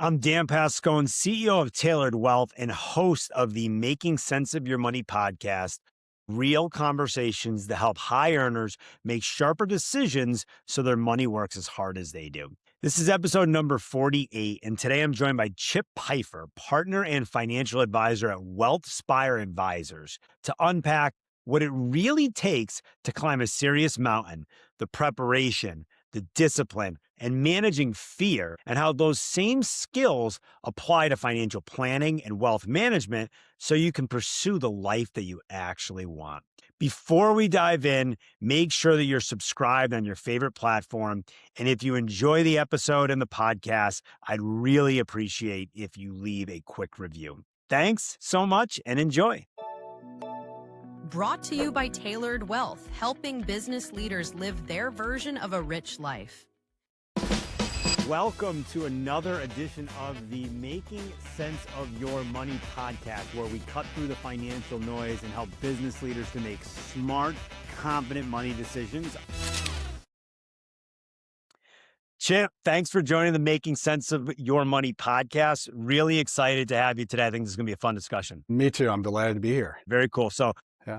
I'm Dan Pascone, CEO of Tailored Wealth and host of the Making Sense of Your Money podcast, real conversations that help high earners make sharper decisions so their money works as hard as they do. This is episode number 48, and today I'm joined by Chip Pyfer, partner and financial advisor at Wealthspire Advisors, to unpack what it really takes to climb a serious mountain, the preparation, the discipline, and managing fear, and how those same skills apply to financial planning and wealth management so you can pursue the life that you actually want. Before we dive in, make sure that you're subscribed on your favorite platform. And if you enjoy the episode and the podcast, I'd really appreciate if you leave a quick review. Thanks so much and enjoy. Brought to you by Tailored Wealth, helping business leaders live their version of a rich life. Welcome to another edition of the Making Sense of Your Money podcast, where we cut through the financial noise and help business leaders to make smart, confident money decisions. Chip, thanks for joining the Making Sense of Your Money podcast. Really excited to have you today. I think this is going to be a fun discussion. Me too. I'm delighted to be here. Very cool. So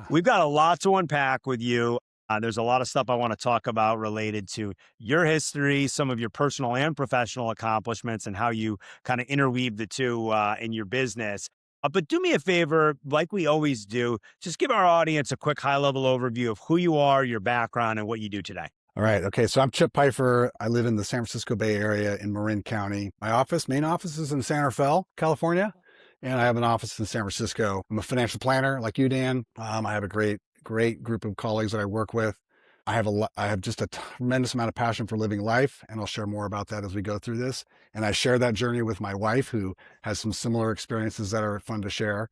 we've got a lot to unpack with you. There's a lot of stuff I want to talk about related to your history, some of your personal and professional accomplishments, and how you kind of interweave the two in your business. But do me a favor, like we always do, just give our audience a quick high-level overview of who you are, your background, and what you do today. All right. Okay. So I'm Chip Pyfer. I live in the San Francisco Bay Area in Marin County. My main office is in San Rafael, California, and I have an office in San Francisco. I'm a financial planner like you, Dan. I have a great group of colleagues that I work with. I have just a tremendous amount of passion for living life, and I'll share more about that as we go through this. And I share that journey with my wife, who has some similar experiences that are fun to share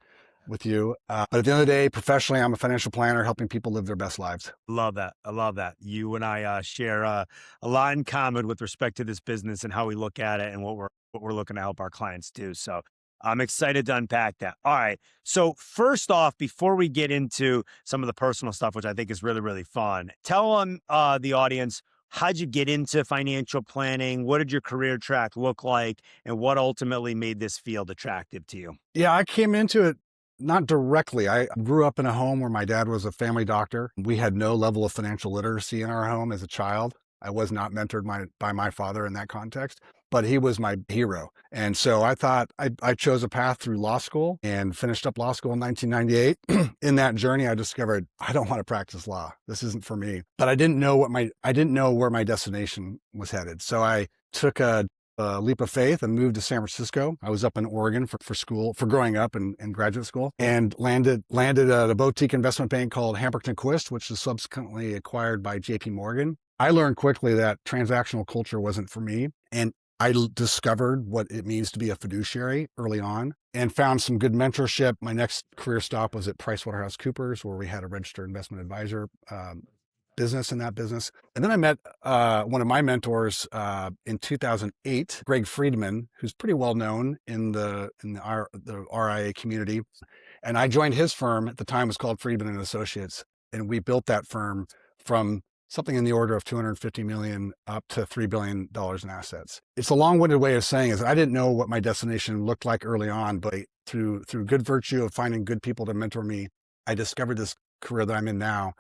with you. But at the end of the day, professionally, I'm a financial planner helping people live their best lives. Love that. I love that. You and I share a lot in common with respect to this business and how we look at it and what we're looking to help our clients do. So I'm excited to unpack that. All right. So first off, before we get into some of the personal stuff, which I think is really, really fun, tell the audience, how'd you get into financial planning? What did your career track look like? And what ultimately made this field attractive to you? Yeah, I came into it not directly. I grew up in a home where my dad was a family doctor. We had no level of financial literacy in our home as a child. I was not mentored by my father in that context, but he was my hero. And so I thought I chose a path through law school and finished up law school in 1998. In that journey, I discovered I don't want to practice law. This isn't for me. But I didn't know where my destination was headed. So I took a leap of faith and moved to San Francisco. I was up in Oregon for school, for growing up and graduate school, and landed at a boutique investment bank called Hamperton Quist, which was subsequently acquired by JP Morgan. I learned quickly that transactional culture wasn't for me. And I discovered what it means to be a fiduciary early on and found some good mentorship. My next career stop was at PricewaterhouseCoopers, where we had a registered investment advisor business in that business. And then I met one of my mentors in 2008, Greg Friedman, who's pretty well known in the RIA community. And I joined his firm. At the time, it was called Friedman and Associates. And we built that firm from something in the order of $250 million up to $3 billion in assets. It's a long-winded way of saying is I didn't know what my destination looked like early on, but through good virtue of finding good people to mentor me, I discovered this career that I'm in now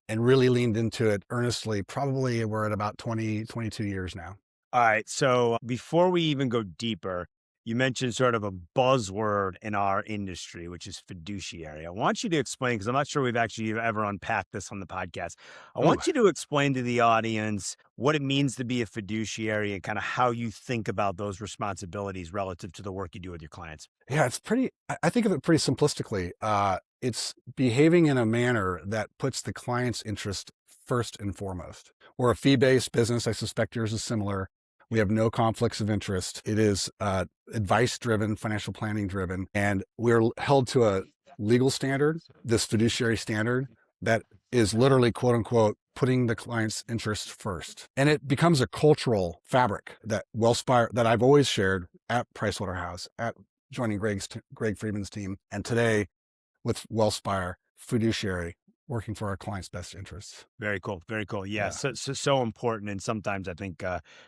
and really leaned into it earnestly. Probably we're at about 22 years now. All right. So before we even go deeper, you mentioned sort of a buzzword in our industry, which is fiduciary. I want you to explain, because I'm not sure we've actually ever unpacked this on the podcast. I want you to explain to the audience what it means to be a fiduciary and kind of how you think about those responsibilities relative to the work you do with your clients. Yeah, I think of it pretty simplistically. It's behaving in a manner that puts the client's interest first and foremost. We're a fee-based business. I suspect yours is similar. We have no conflicts of interest. It is advice-driven, financial planning-driven, and we're held to a legal standard, this fiduciary standard, that is literally, quote unquote, putting the client's interest first. And it becomes a cultural fabric that I've always shared at Pricewaterhouse, at joining Greg Friedman's team, and today with Wealthspire Fiduciary. working for our clients' best interests. Very cool. Very cool. Yeah. Yeah. So important. And sometimes I think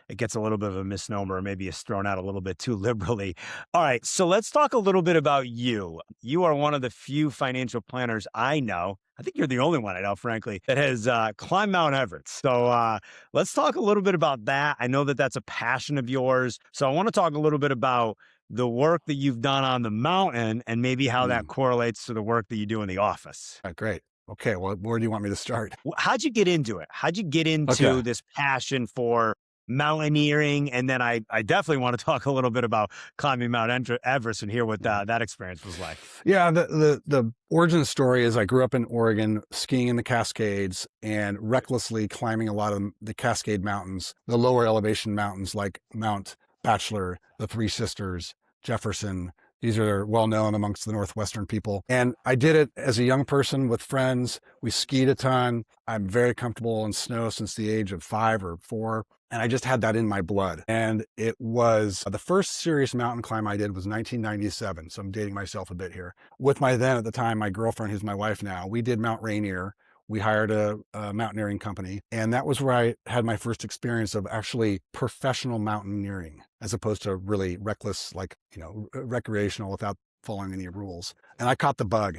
it gets a little bit of a misnomer, or maybe it's thrown out a little bit too liberally. All right. So let's talk a little bit about you. You are one of the few financial planners I know. I think you're the only one I know, frankly, that has climbed Mount Everest. So let's talk a little bit about that. I know that that's a passion of yours. So I want to talk a little bit about the work that you've done on the mountain and maybe how that correlates to the work that you do in the office. Great. Okay. Well, where do you want me to start? How'd you get into it? How'd you get Okay. into this passion for mountaineering? And then I definitely want to talk a little bit about climbing Mount Everest and hear what that experience was like. Yeah, the origin story is I grew up in Oregon, skiing in the Cascades and recklessly climbing a lot of the Cascade Mountains, the lower elevation mountains like Mount Bachelor, the Three Sisters, Jefferson. These are well known amongst the Northwestern people. And I did it as a young person with friends. We skied a ton. I'm very comfortable in snow since the age of 5 or 4. And I just had that in my blood. And it was the first serious mountain climb I did was 1997. So I'm dating myself a bit here. With my then at the time, my girlfriend, who's my wife now, we did Mount Rainier. We hired a mountaineering company. And that was where I had my first experience of actually professional mountaineering, as opposed to really reckless, like, recreational without following any rules. And I caught the bug.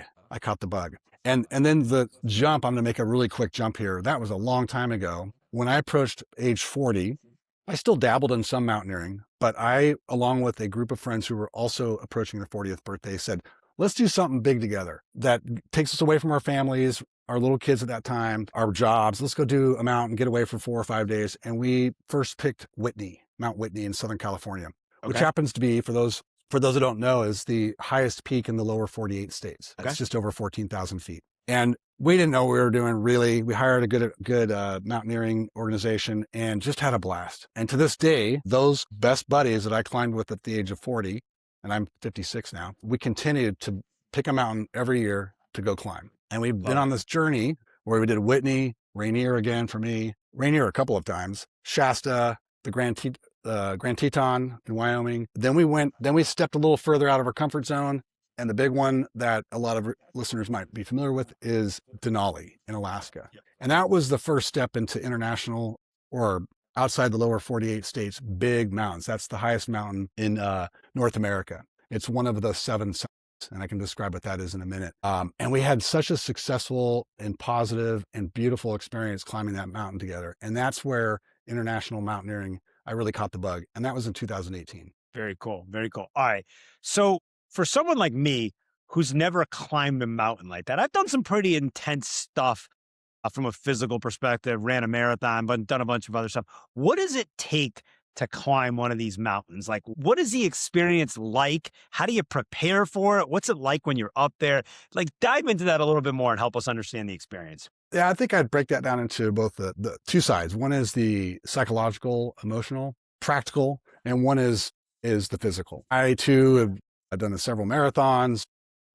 And then the jump, I'm going to make a really quick jump here. That was a long time ago. When I approached age 40, I still dabbled in some mountaineering, but I, along with a group of friends who were also approaching their 40th birthday, said, let's do something big together that takes us away from our families, our little kids at that time, our jobs. Let's go do a mountain, get away for 4 or 5 days. And we first picked Mount Whitney in Southern California, which happens to be, for those who don't know, is the highest peak in the lower 48 states. It's just over 14,000 feet. And we didn't know what we were doing, really. We hired a good mountaineering organization and just had a blast. And to this day, those best buddies that I climbed with at the age of 40, and I'm 56 now, we continued to pick a mountain every year to go climb. And we've been on this journey where we did Whitney, Rainier again for me, Rainier a couple of times, Shasta, the Grand Teton in Wyoming. Then we stepped a little further out of our comfort zone. And the big one that a lot of listeners might be familiar with is Denali in Alaska. Yep. And that was the first step into international, or outside the lower 48 states, big mountains. That's the highest mountain in North America. It's one of the 7 summits, and I can describe what that is in a minute. And we had such a successful and positive and beautiful experience climbing that mountain together. And that's where international mountaineering, I really caught the bug. And that was in 2018. Very cool. Very cool. All right. So for someone like me who's never climbed a mountain like that, I've done some pretty intense stuff from a physical perspective, ran a marathon, but done a bunch of other stuff. What does it take to climb one of these mountains? Like, what is the experience like? How do you prepare for it? What's it like when you're up there? Like, dive into that a little bit more and help us understand the experience. Yeah, I think I'd break that down into both the two sides. One is the psychological, emotional, practical, and one is the physical. I too I've done several marathons.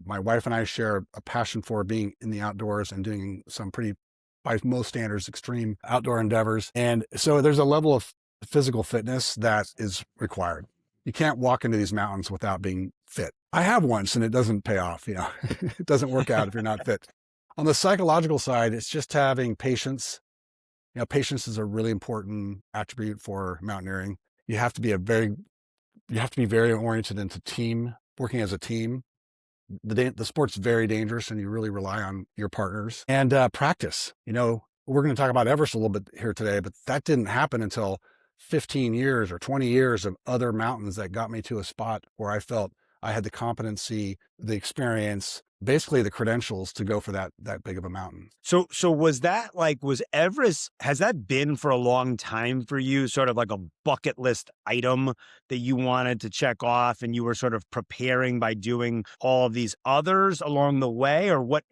My wife and I share a passion for being in the outdoors and doing some pretty, by most standards, extreme outdoor endeavors. And so there's a level of physical fitness that is required. You can't walk into these mountains without being fit. I have once, and it doesn't pay off. It doesn't work out if you're not fit. On the psychological side, it's just having patience. Patience is a really important attribute for mountaineering. You have to be very oriented into working as a team. The sport's very dangerous, and you really rely on your partners. And practice. We're going to talk about Everest a little bit here today, but that didn't happen until 15 years or 20 years of other mountains that got me to a spot where I felt I had the competency, the experience, basically the credentials to go for that big of a mountain. So was Everest, has that been for a long time for you, sort of like a bucket list item that you wanted to check off, and you were sort of preparing by doing all of these others along the way? Or what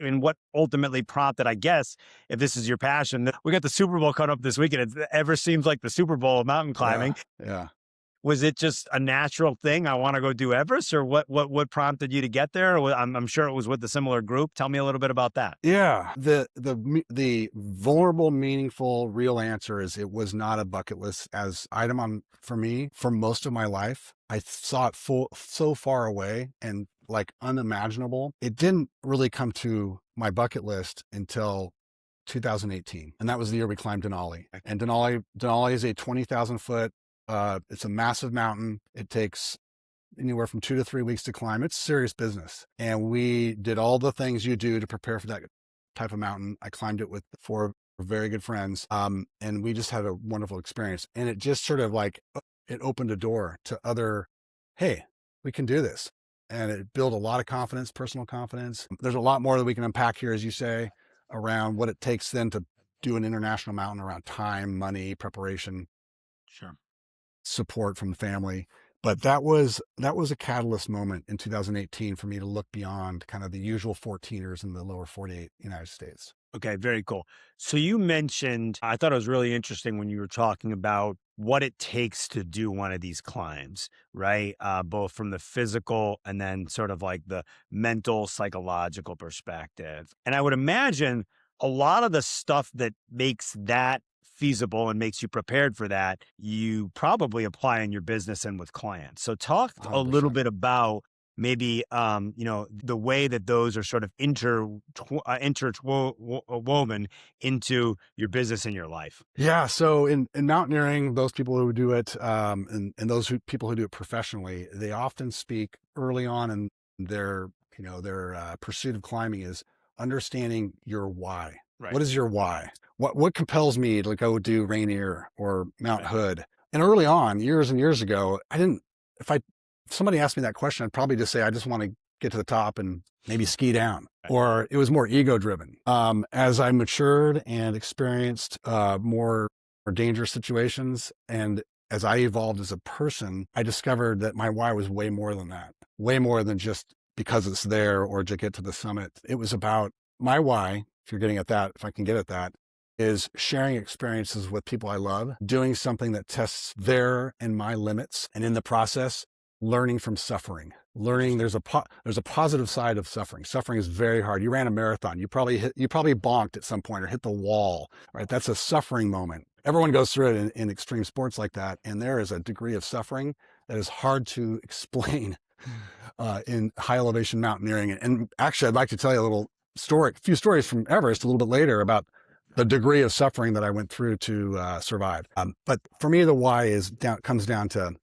ultimately prompted, I guess, if this is your passion? We got the Super Bowl coming up this weekend. Everest seems like the Super Bowl of mountain climbing. Yeah. Was it just a natural thing? I want to go do Everest, or what prompted you to get there? I'm sure it was with a similar group. Tell me a little bit about that. Yeah. The vulnerable, meaningful, real answer is it was not a bucket list as item for me for most of my life. I saw it so far away and like unimaginable. It didn't really come to my bucket list until 2018. And that was the year we climbed Denali. And Denali is a 20,000 foot, it's a massive mountain. It takes anywhere from 2 to 3 weeks to climb. It's serious business. And we did all the things you do to prepare for that type of mountain. I climbed it with 4 very good friends. And we just had a wonderful experience. And it just sort of like, it opened a door to other, hey, we can do this. And it built a lot of confidence, personal confidence. There's a lot more that we can unpack here, as you say, around what it takes then to do an international mountain, around time, money, preparation, Sure. support from the family. But that was a catalyst moment in 2018 for me to look beyond kind of the usual 14ers in the lower 48 United States. Okay, very cool. So you mentioned, I thought it was really interesting when you were talking about what it takes to do one of these climbs, right? Both from the physical and then sort of like the mental, psychological perspective. And I would imagine a lot of the stuff that makes that feasible and makes you prepared for that, you probably apply in your business and with clients. So talk a little 100%. bit about maybe, the way that those are sort of interwoven into your business and your life. Yeah. So in mountaineering, those people who do it, and those people who do it professionally, they often speak early on in their pursuit of climbing is understanding your why. Right. What is your why? What compels me to go do Rainier or Mount Right. Hood? And early on, years and years ago, if somebody asked me that question, I'd probably just say, I just want to get to the top and maybe ski down. Right. Or it was more ego driven. As I matured and experienced more dangerous situations, and as I evolved as a person, I discovered that my why was way more than that, way more than just because it's there or to get to the summit. It was about my why, if you're getting at that, if I can get at that, is sharing experiences with people I love, doing something that tests their and my limits, and in the process, learning from suffering. Learning there's a positive side of suffering. Suffering is very hard. You ran a marathon. You probably bonked at some point or hit the wall, right? That's a suffering moment. Everyone goes through it in extreme sports like that. And there is a degree of suffering that is hard to explain in high elevation mountaineering. And actually, I'd like to tell you a few stories from Everest a little bit later about the degree of suffering that I went through to survive. But for me, the why comes down to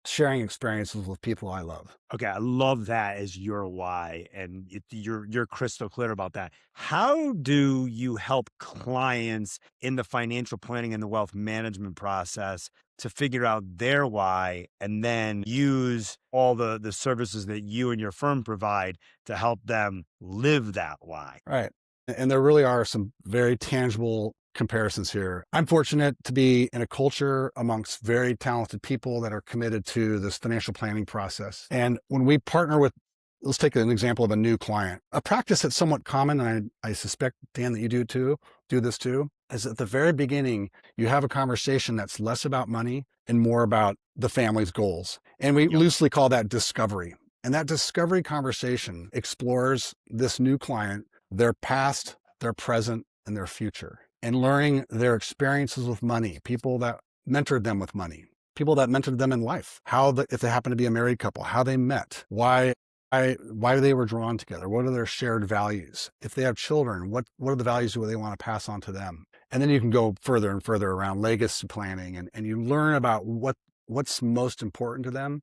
sharing experiences with people I love. Okay, I love that as your why, and you're crystal clear about that. How do you help clients in the financial planning and the wealth management process to figure out their why, and then use all the services that you and your firm provide to help them live that why? Right. And there really are some very tangible comparisons here. I'm fortunate to be in a culture amongst very talented people that are committed to this financial planning process. And when we partner with, let's take an example of a new client, a practice that's somewhat common, and I suspect, Dan, that you do this too, is at the very beginning, you have a conversation that's less about money and more about the family's goals. And we Yep. loosely call that discovery. And that discovery conversation explores this new client, their past, their present, and their future, and learning their experiences with money, people that mentored them with money, people that mentored them in life, if they happen to be a married couple, how they met, why they were drawn together, what are their shared values, if they have children, what are the values that they want to pass on to them. And then you can go further and further around legacy planning, and you learn about what's most important to them.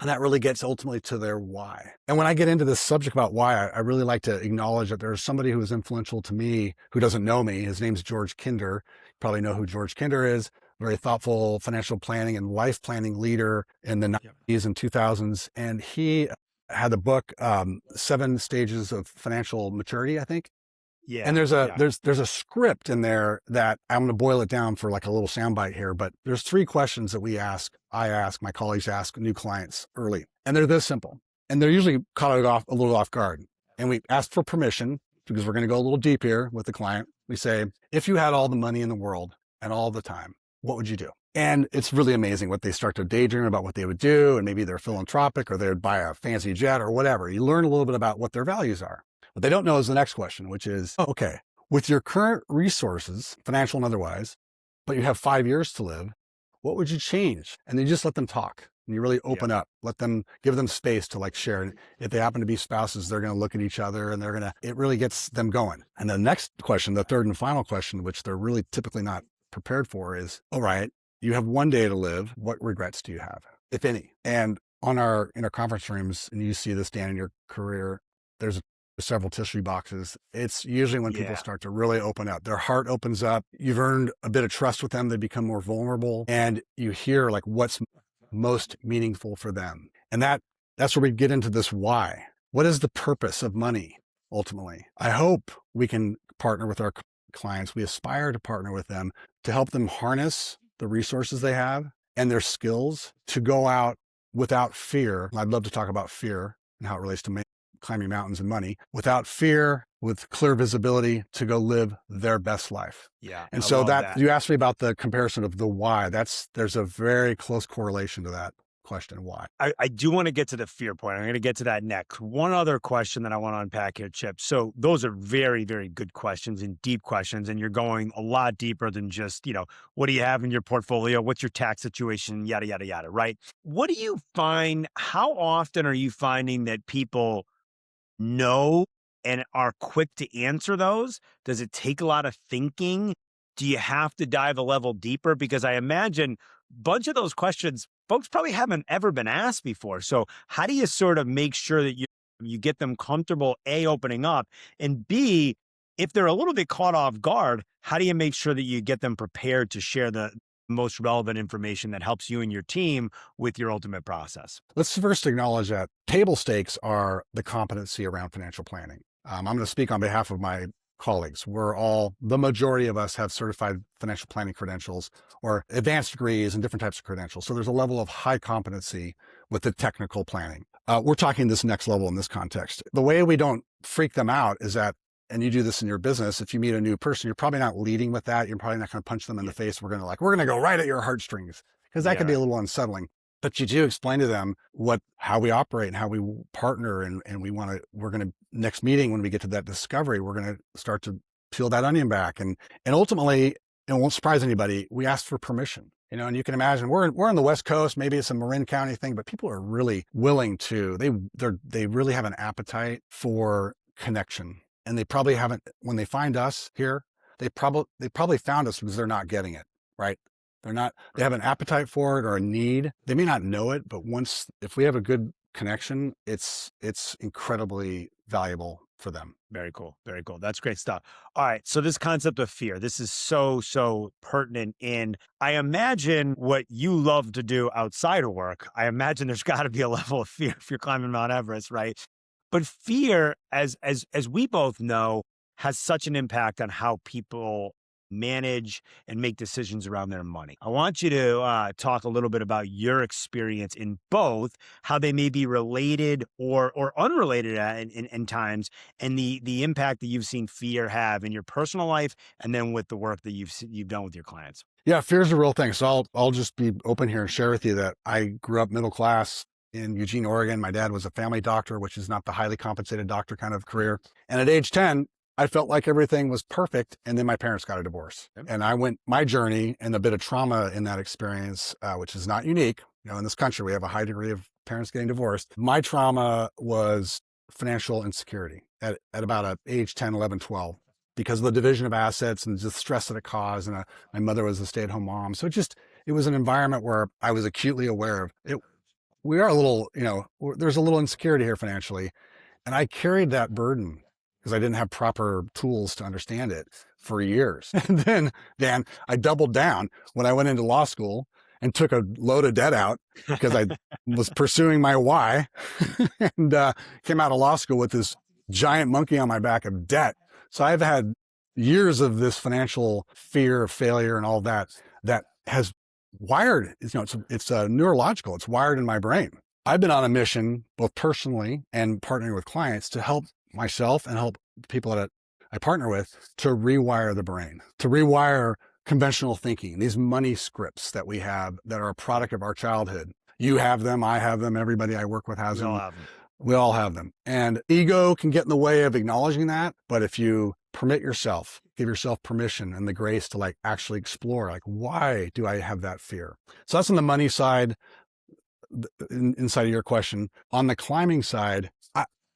And that really gets ultimately to their why. And when I get into this subject about why, I really like to acknowledge that there's somebody who is influential to me who doesn't know me. His name's George Kinder. You probably know who George Kinder is. Very thoughtful financial planning and life planning leader in the 90s and 2000s. And he had the book, 7 Stages of Financial Maturity, I think. Yeah. And there's a script in there that I'm going to boil it down for like a little soundbite here, but there's 3 questions that I ask, my colleagues ask new clients early, and they're this simple, and they're usually caught a little off guard. And we ask for permission because we're going to go a little deep here with the client. We say, if you had all the money in the world and all the time, what would you do? And it's really amazing what they start to daydream about what they would do. And maybe they're philanthropic or they would buy a fancy jet or whatever. You learn a little bit about what their values are. What they don't know is the next question, which is, okay, with your current resources, financial and otherwise, but you have 5 years to live, what would you change? And then you just let them talk. and you really open up, give them space to like share. And if they happen to be spouses, they're going to look at each other and it really gets them going. And the next question, the third and final question, which they're really typically not prepared for is, all right, you have one day to live. What regrets do you have, if any? And in our conference rooms, and you see this, Dan, in your career, there's several tissue boxes. It's usually when people start to really open up, their heart opens up. You've earned a bit of trust with them. They become more vulnerable, and you hear like what's most meaningful for them. And that's where we get into this why. What is the purpose of money ultimately? I hope we can partner with our clients. We aspire to partner with them to help them harness the resources they have and their skills to go out without fear. I'd love to talk about fear and how it relates to climbing mountains and money, without fear, with clear visibility to go live their best life. Yeah. And so that you asked me about the comparison of the why. There's a very close correlation to that question, why. I do want to get to the fear point. I'm going to get to that next. One other question that I want to unpack here, Chip. So those are very, very good questions and deep questions. And you're going a lot deeper than just, what do you have in your portfolio? What's your tax situation? Yada, yada, yada, right? What do you find? How often are you finding that people know and are quick to answer those? Does it take a lot of thinking? Do you have to dive a level deeper? Because I imagine a bunch of those questions, folks probably haven't ever been asked before. So how do you sort of make sure that you get them comfortable, A, opening up, and B, if they're a little bit caught off guard, how do you make sure that you get them prepared to share the most relevant information that helps you and your team with your ultimate process? Let's first acknowledge that table stakes are the competency around financial planning. I'm going to speak on behalf of my colleagues. The majority of us have certified financial planning credentials or advanced degrees and different types of credentials. So there's a level of high competency with the technical planning. We're talking this next level in this context. The way we don't freak them out is that, and you do this in your business, if you meet a new person, you're probably not leading with that. You're probably not going to punch them in the face. We're going to go right at your heartstrings, because that could be a little unsettling. But you do explain to them how we operate and how we partner. And we're going to, next meeting, when we get to that discovery, we're going to start to peel that onion back. And ultimately, it won't surprise anybody, we ask for permission. And you can imagine we're on the West Coast, maybe it's a Marin County thing, but people are really willing to, they really have an appetite for connection. And they probably haven't, when they find us here, they probably found us because they're not getting it, right? They have an appetite for it or a need. They may not know it, but if we have a good connection, it's incredibly valuable for them. Very cool. Very cool. That's great stuff. All right. So this concept of fear, this is so pertinent. And I imagine what you love to do outside of work, I imagine there's got to be a level of fear if you're climbing Mount Everest, right? But fear, as we both know, has such an impact on how people manage and make decisions around their money. I want you to talk a little bit about your experience in both, how they may be related or unrelated in times, and the impact that you've seen fear have in your personal life, and then with the work that you've done with your clients. Yeah, fear is a real thing. So I'll just be open here and share with you that I grew up middle class in Eugene, Oregon. My dad was a family doctor, which is not the highly compensated doctor kind of career. And at age 10, I felt like everything was perfect. And then my parents got a divorce. Yep. And I went my journey and a bit of trauma in that experience, which is not unique. In this country, we have a high degree of parents getting divorced. My trauma was financial insecurity at about age 10, 11, 12, because of the division of assets and the stress that it caused. And my mother was a stay-at-home mom. So it was an environment where I was acutely aware of it. We are a little, there's a little insecurity here financially. And I carried that burden because I didn't have proper tools to understand it for years. And then, Dan, I doubled down when I went into law school and took a load of debt out because I was pursuing my why and came out of law school with this giant monkey on my back of debt. So I've had years of this financial fear of failure and all that has wired, it's neurological, it's wired in my brain. I've been on a mission, both personally and partnering with clients, to help myself and help people that I partner with to rewire the brain, to rewire conventional thinking, these money scripts that we have that are a product of our childhood. You have them, I have them, everybody I work with has them. We all have them. And ego can get in the way of acknowledging that. But if you permit yourself, give yourself permission and the grace to actually explore, why do I have that fear? So that's on the money side. inside of your question, on the climbing side,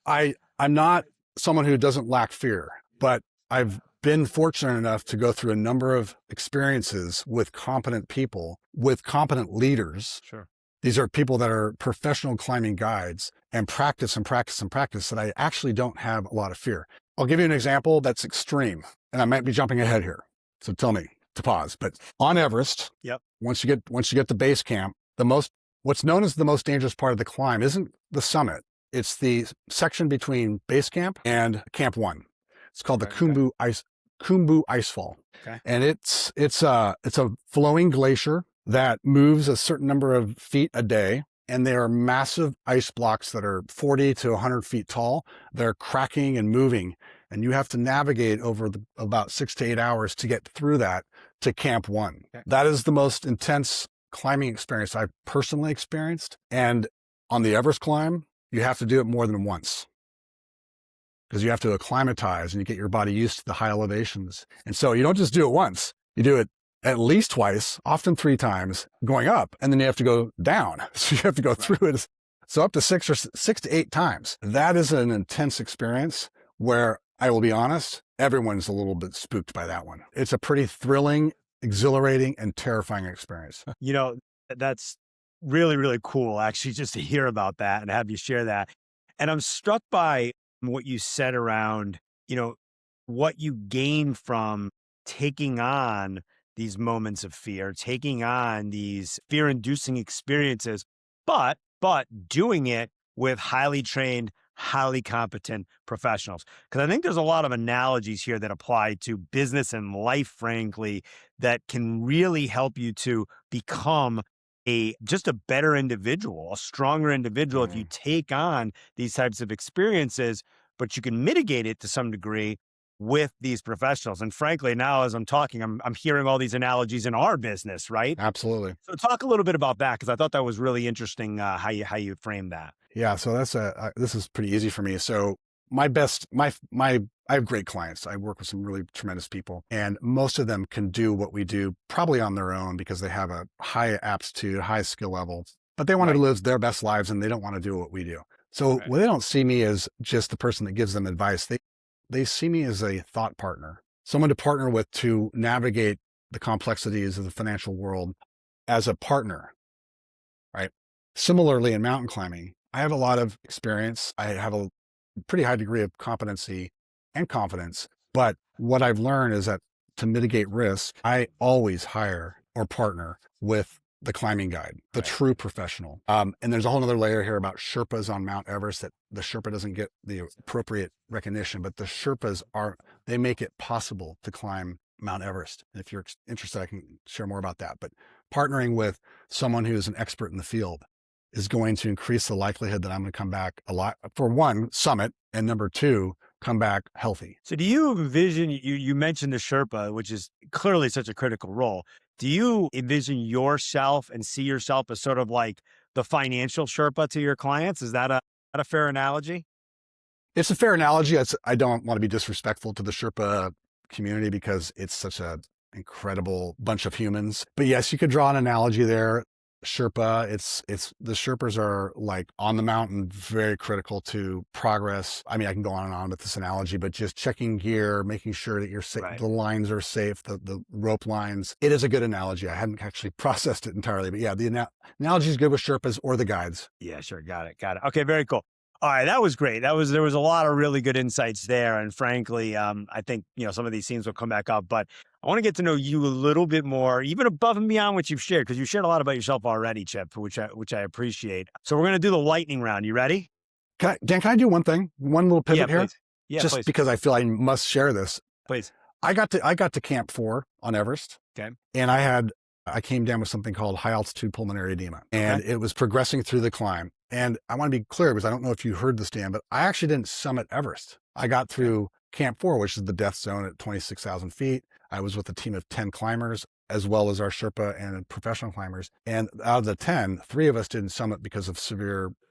I'm not someone who doesn't lack fear, but I've been fortunate enough to go through a number of experiences with competent people, with competent leaders. Sure. These are people that are professional climbing guides, and practice and practice and practice, that I actually don't have a lot of fear. I'll give you an example that's extreme, and I might be jumping ahead here, so tell me to pause. But on Everest, Yep. once you get to base camp, what's known as the most dangerous part of the climb isn't the summit. It's the section between base camp and Camp 1. It's called the Khumbu Icefall. Okay. And it's a flowing glacier that moves a certain number of feet a day. And they are massive ice blocks that are 40 to 100 feet tall. They're cracking and moving. And you have to navigate over about 6 to 8 hours to get through that to Camp 1. Okay. That is the most intense climbing experience I've personally experienced. And on the Everest climb, you have to do it more than once, because you have to acclimatize and you get your body used to the high elevations. And so you don't just do it once, you do it at least twice, often 3 times going up, and then you have to go down. So you have to go through it. So up to 6 to 8 times. That is an intense experience where, I will be honest, everyone's a little bit spooked by that one. It's a pretty thrilling, exhilarating, and terrifying experience. That's really, really cool, actually, just to hear about that and have you share that. And I'm struck by what you said around, what you gain from taking on these moments of fear, taking on these fear-inducing experiences, but doing it with highly trained, highly competent professionals. Because I think there's a lot of analogies here that apply to business and life, frankly, that can really help you to become just a better individual, a stronger individual if you take on these types of experiences, but you can mitigate it to some degree with these professionals. And frankly, now as I'm talking, I'm hearing all these analogies in our business, right? Absolutely. So talk a little bit about that, because I thought that was really interesting, how you framed that. Yeah. So this is pretty easy for me. So I have great clients. I work with some really tremendous people, and most of them can do what we do probably on their own because they have a high aptitude, high skill level, but they want to live their best lives and they don't want to do what we do. So they don't see me as just the person that gives them advice. They see me as a thought partner, someone to partner with to navigate the complexities of the financial world as a partner, right? Similarly, in mountain climbing, I have a lot of experience. I have a pretty high degree of competency and confidence. But what I've learned is that to mitigate risk, I always hire or partner with the climbing guide, the true professional. And there's a whole other layer here about Sherpas on Mount Everest, that the Sherpa doesn't get the appropriate recognition, but the Sherpas they make it possible to climb Mount Everest. And if you're interested, I can share more about that. But partnering with someone who's an expert in the field is going to increase the likelihood that I'm going to come back a lot, for one, summit, and number 2, come back healthy. So do you envision, you mentioned the Sherpa, which is clearly such a critical role. Do you envision yourself and see yourself as sort of like the financial Sherpa to your clients? Is that a fair analogy? It's a fair analogy. I don't want to be disrespectful to the Sherpa community because it's such an incredible bunch of humans. But yes, you could draw an analogy there. Sherpa, it's the Sherpas are like on the mountain, very critical to progress. I mean, I can go on and on with this analogy, but just checking gear, making sure that you're safe, the lines are safe, the rope lines. It is a good analogy. I hadn't actually processed it entirely, but yeah, the analogy is good with Sherpas or the guides. Yeah, sure. Got it. Okay, very cool. All right, that was great. There was a lot of really good insights there, and frankly, I think some of these themes will come back up. But I want to get to know you a little bit more, even above and beyond what you've shared, because you shared a lot about yourself already, Chip, which I appreciate. So we're going to do the lightning round. You ready? Dan, can I do one thing? One little pivot here? Please. Yeah, just please. Because I feel I must share this. Please. I got to Camp 4 on Everest. Okay. And I came down with something called high altitude pulmonary edema, and it was progressing through the climb. And I want to be clear, because I don't know if you heard this, Dan, but I actually didn't summit Everest. I got through Camp 4, which is the death zone at 26,000 feet. I was with a team of 10 climbers, as well as our Sherpa and professional climbers. And out of the 10, 3 of us didn't summit because of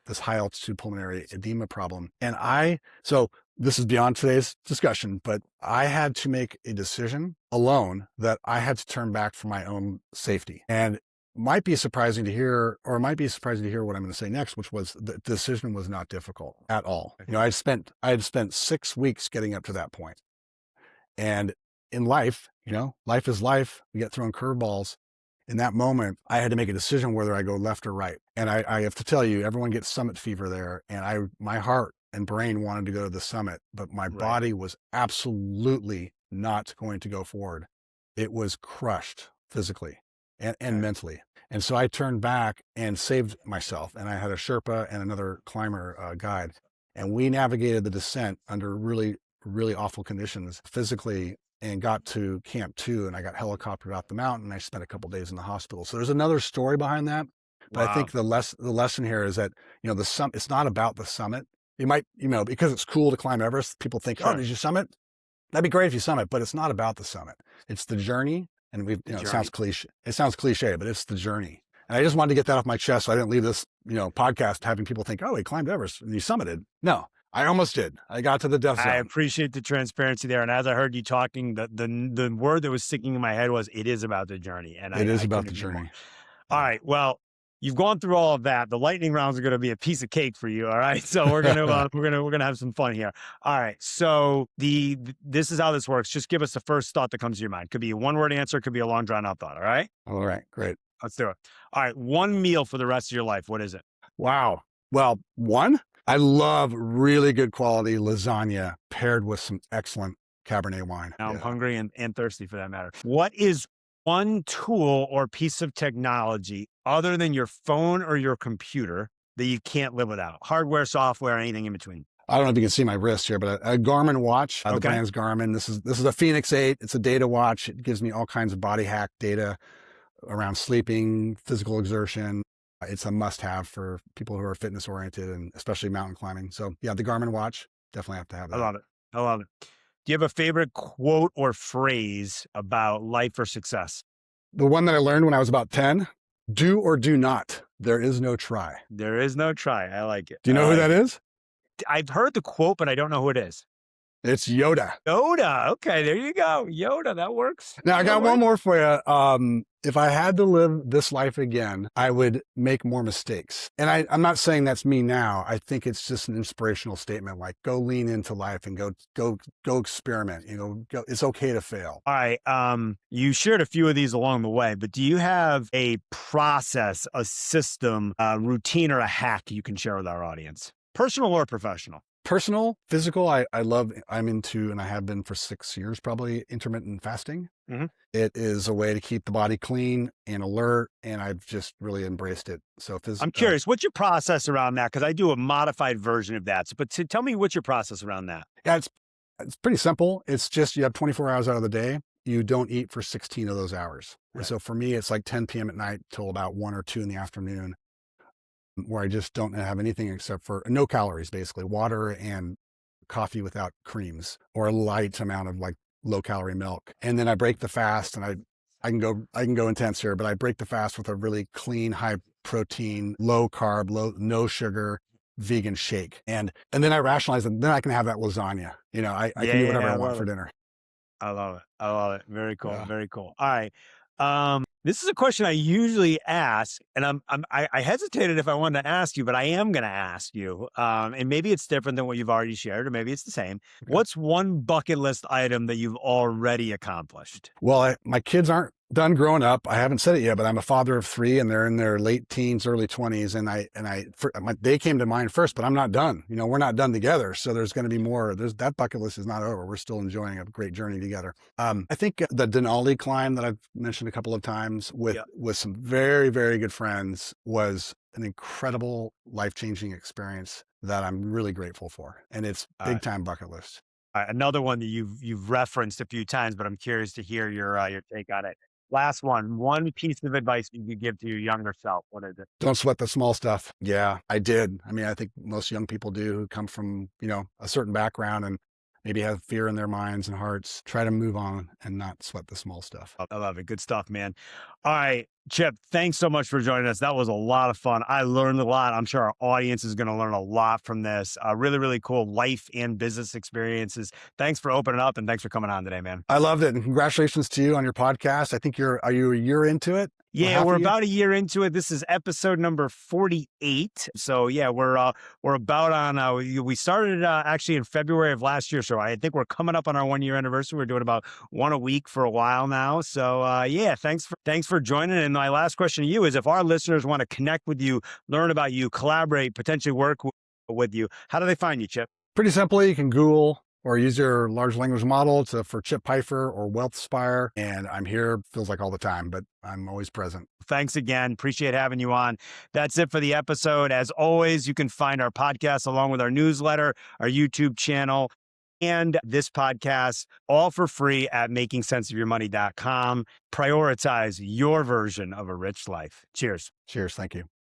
this high altitude pulmonary edema problem. And so this is beyond today's discussion, but I had to make a decision alone that I had to turn back for my own safety. And might be surprising to hear, or it might be surprising to hear what I'm going to say next, which was the decision was not difficult at all. You know, I had spent 6 weeks getting up to that point. And in life, you know, life is life. We get thrown curveballs. In that moment, I had to make a decision whether I go left or right. And I have to tell you, everyone gets summit fever there. And my heart and brain wanted to go to the summit, but my body was absolutely not going to go forward. It was crushed physically and mentally. And so I turned back and saved myself. And I had a Sherpa and another climber guide. And we navigated the descent under really, really awful conditions physically, and got to camp 2, and I got helicoptered off the mountain, and I spent a couple of days in the hospital. So there's another story behind that. But I think the lesson here is that, you know, it's not about the summit. You might, you know, because it's cool to climb Everest, people think, oh, did you summit? That'd be great if you summit, but it's not about the summit. It's the journey. And it sounds cliche, but it's the journey. And I just wanted to get that off my chest, so I didn't leave this, you know, podcast having people think, oh, he climbed Everest and he summited. No, I almost did. I got to the death zone. I appreciate the transparency there. And as I heard you talking, the word that was sticking in my head was, it is about the journey. And it is about the journey. All right. Well, you've gone through all of that. The lightning rounds are going to be a piece of cake for you. All right. So we're going to, we're going to have some fun here. All right. So this is how this works. Just give us the first thought that comes to your mind. Could be a 1-word answer. Could be a long drawn out thought. All right. All right. Great. Let's do it. All right. One meal for the rest of your life. What is it? Wow. Well, I love really good quality lasagna paired with some excellent Cabernet wine. Now I'm hungry and thirsty for that matter. What is one tool or piece of technology other than your phone or your computer that you can't live without? Hardware, software, anything in between? I don't know if you can see my wrist here, but a Garmin watch. The brand's Garmin. This is a Phoenix 8. It's a data watch. It gives me all kinds of body hack data around sleeping, physical exertion. It's a must-have for people who are fitness-oriented and especially mountain climbing. So yeah, the Garmin watch, definitely have to have that. I love it. Do you have a favorite quote or phrase about life or success? The one that I learned when I was about 10, do or do not. There is no try. There is no try. I like it. Do you know who that is? I've heard the quote, but I don't know who it is. It's Yoda. Yoda. Okay, there you go. Yoda, that works. Now, I got one more for you. If I had to live this life again, I would make more mistakes. And I'm not saying that's me now. I think it's just an inspirational statement, like go lean into life and go experiment. You know, it's okay to fail. All right. You shared a few of these along the way, but do you have a process, a system, a routine, or a hack you can share with our audience? Personal or professional? Personal, physical, I'm into, and I have been for 6 years, probably, intermittent fasting. Mm-hmm. It is a way to keep the body clean and alert, and I've just really embraced it. So I'm curious, what's your process around that? Because I do a modified version of that. But tell me what's your process around that? Yeah, it's pretty simple. It's just you have 24 hours out of the day. You don't eat for 16 of those hours. Right. And so for me, it's like 10 p.m. at night till about 1 or 2 in the afternoon, where I just don't have anything except for no calories, basically water and coffee without creams, or a light amount of like low calorie milk. And then I break the fast, and I can go intense here, but I break the fast with a really clean, high protein, low carb, no sugar, vegan shake. And then I rationalize it. Then I can have that lasagna. You know, I can do whatever I want for dinner. I love it. Very cool. Yeah. Very cool. All right. This is a question I usually ask, and I hesitated if I wanted to ask you, but I am going to ask you. And maybe it's different than what you've already shared, or maybe it's the same. Okay. What's one bucket list item that you've already accomplished? Well, my kids aren't done growing up. I haven't said it yet, but I'm a father of 3, and they're in their late teens, early 20s. And they came to mind first, but I'm not done. You know, we're not done together. So there's going to be more. That bucket list is not over. We're still enjoying a great journey together. I think the Denali climb that I've mentioned a couple of times with some very, very good friends was an incredible life-changing experience that I'm really grateful for. And it's big time bucket list. Another one that you've referenced a few times, but I'm curious to hear your take on it. Last one piece of advice you could give to your younger self. What is it? Don't sweat the small stuff. Yeah, I did. I mean, I think most young people do, who come from, you know, a certain background and maybe have fear in their minds and hearts. Try to move on and not sweat the small stuff. I love it. Good stuff, man. All right, Chip, thanks so much for joining us. That was a lot of fun. I learned a lot. I'm sure our audience is going to learn a lot from this. Really, really cool life and business experiences. Thanks for opening up and thanks for coming on today, man. I loved it. And congratulations to you on your podcast. I think are you a year into it? Yeah, we're about a year into it. This is episode number 48. So yeah, we're about on, we started actually in February of last year. So I think we're coming up on our 1 year anniversary. We're doing about one a week for a while now. So yeah, thanks for joining. And my last question to you is, if our listeners want to connect with you, learn about you, collaborate, potentially work with you, how do they find you, Chip? Pretty simply, you can Google or use your large language model for Chip Pyfer or Wealthspire. And I'm here, feels like all the time, but I'm always present. Thanks again. Appreciate having you on. That's it for the episode. As always, you can find our podcast along with our newsletter, our YouTube channel, and this podcast all for free at makingsenseofyourmoney.com. Prioritize your version of a rich life. Cheers. Cheers. Thank you.